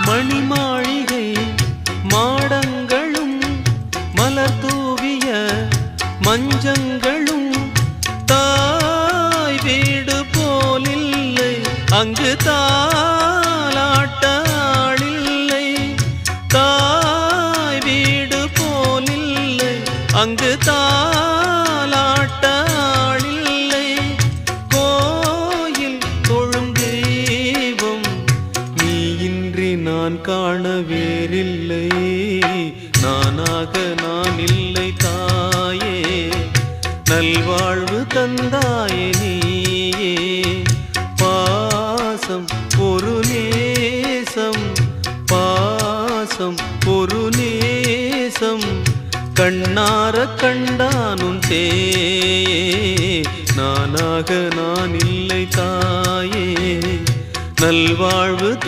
மணிமாளிகை மாடங்களும் மலர் தூவிய மஞ்சங்களும் தாய் வீடு போலில்லை அங்கு தாலாட்டாளில்லை தாய் வீடு போலில்லை அங்கு தாலாட்டாளில்லை கோயில் தொழும் தெய்வம் நீ இன்றி நான் காண வேறில்லை நானாக நான் இல்லை தாயே நல்வாழ்வு தந்தாயே நீயே பாசம் ஒரு நேசம் பாசம் ஒரு நேசம் கண்ணார கண்டானும் தேயே நானாக நான் இல்லை தாயே நல்வாழ்வு